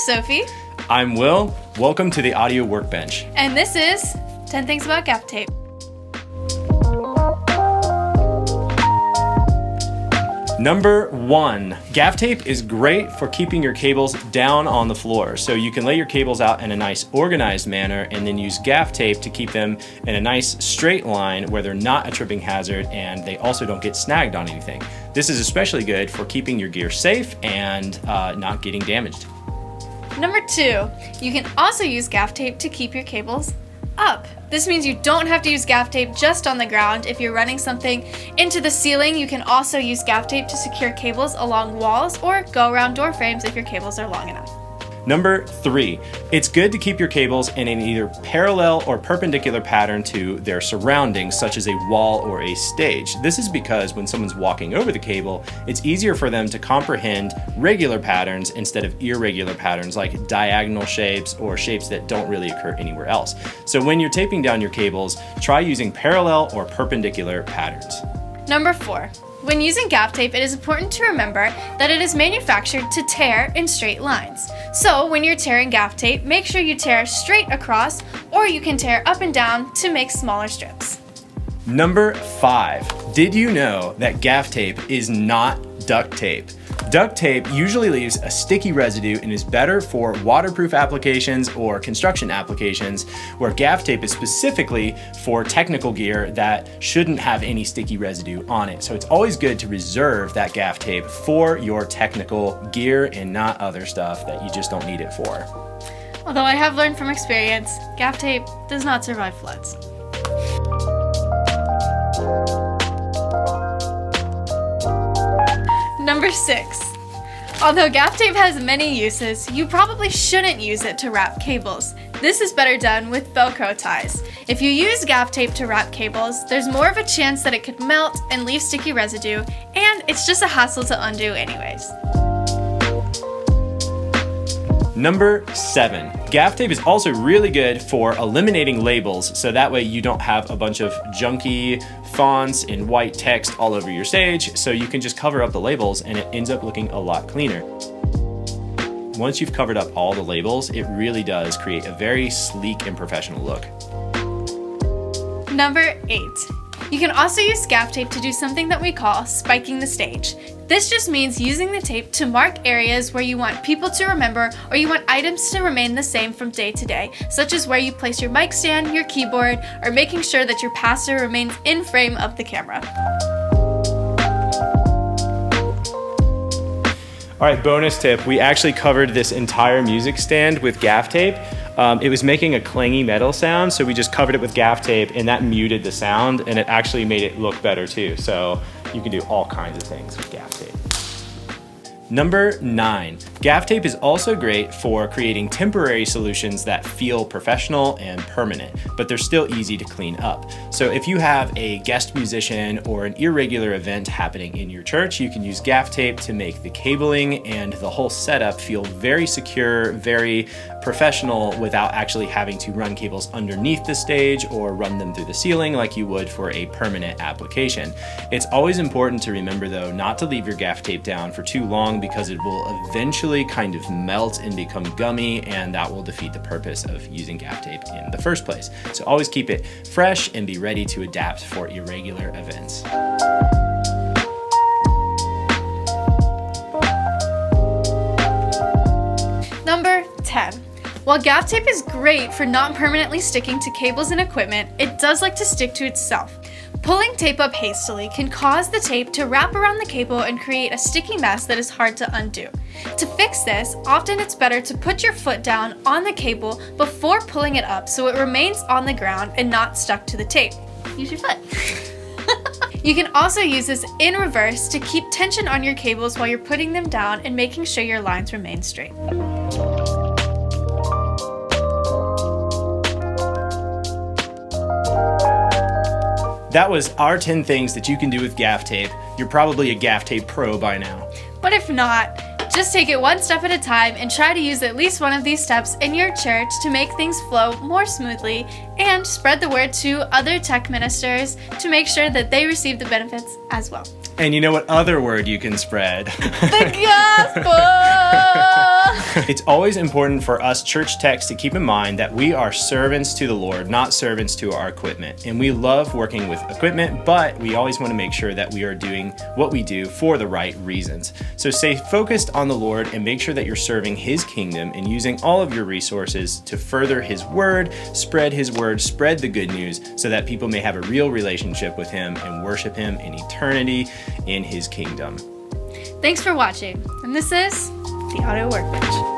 Sophie. I'm Will. Welcome to the Audio Workbench. And this is 10 Things About Gaff Tape. Number 1, gaff tape is great for keeping your cables down on the floor. So you can lay your cables out in a nice organized manner and then use gaff tape to keep them in a nice straight line where they're not a tripping hazard and they also don't get snagged on anything. This is especially good for keeping your gear safe and not getting damaged. Number 2, you can also use gaff tape to keep your cables up. This means you don't have to use gaff tape just on the ground. If you're running something into the ceiling, you can also use gaff tape to secure cables along walls or go around door frames if your cables are long enough. Number 3, it's good to keep your cables in an either parallel or perpendicular pattern to their surroundings, such as a wall or a stage. This is because when someone's walking over the cable, it's easier for them to comprehend regular patterns instead of irregular patterns like diagonal shapes or shapes that don't really occur anywhere else. So when you're taping down your cables, try using parallel or perpendicular patterns. Number 4, when using gaff tape, it is important to remember that it is manufactured to tear in straight lines. So when you're tearing gaff tape, make sure you tear straight across, or you can tear up and down to make smaller strips. Number 5, did you know that gaff tape is not duct tape? Duct tape usually leaves a sticky residue and is better for waterproof applications or construction applications, where gaff tape is specifically for technical gear that shouldn't have any sticky residue on it. So it's always good to reserve that gaff tape for your technical gear and not other stuff that you just don't need it for. Although I have learned from experience, gaff tape does not survive floods. Number 6. Although gaff tape has many uses, you probably shouldn't use it to wrap cables. This is better done with Velcro ties. If you use gaff tape to wrap cables, there's more of a chance that it could melt and leave sticky residue, and it's just a hassle to undo anyways. Number 7, gaff tape is also really good for eliminating labels, so that way you don't have a bunch of junky fonts and white text all over your stage, so you can just cover up the labels and it ends up looking a lot cleaner. Once you've covered up all the labels, it really does create a very sleek and professional look. Number 8. You can also use gaff tape to do something that we call spiking the stage. This just means using the tape to mark areas where you want people to remember or you want items to remain the same from day to day, such as where you place your mic stand, your keyboard, or making sure that your pastor remains in frame of the camera. All right, bonus tip, we actually covered this entire music stand with gaff tape. It was making a clangy metal sound, so we just covered it with gaff tape and that muted the sound and it actually made it look better too. So you can do all kinds of things with gaff tape. Number 9, gaff tape is also great for creating temporary solutions that feel professional and permanent, but they're still easy to clean up. So if you have a guest musician or an irregular event happening in your church, you can use gaff tape to make the cabling and the whole setup feel very secure, very professional without actually having to run cables underneath the stage or run them through the ceiling like you would for a permanent application. It's always important to remember though not to leave your gaff tape down for too long because it will eventually kind of melt and become gummy, and that will defeat the purpose of using gaff tape in the first place. So always keep it fresh and be ready to adapt for irregular events. Number 10. While gaff tape is great for not permanently sticking to cables and equipment, it does like to stick to itself. Pulling tape up hastily can cause the tape to wrap around the cable and create a sticky mess that is hard to undo. To fix this, often it's better to put your foot down on the cable before pulling it up so it remains on the ground and not stuck to the tape. Use your foot. You can also use this in reverse to keep tension on your cables while you're putting them down and making sure your lines remain straight. That was our 10 things that you can do with gaff tape. You're probably a gaff tape pro by now. But if not, just take it one step at a time and try to use at least one of these steps in your church to make things flow more smoothly, and spread the word to other tech ministers to make sure that they receive the benefits as well. And you know what other word you can spread? The gospel! It's always important for us church techs to keep in mind that we are servants to the Lord, not servants to our equipment. And we love working with equipment, but we always want to make sure that we are doing what we do for the right reasons. So stay focused on the Lord and make sure that you're serving His kingdom and using all of your resources to further His word, spread the good news so that people may have a real relationship with Him and worship Him in eternity in His kingdom. Thanks for watching, and this is the Auto Workbench.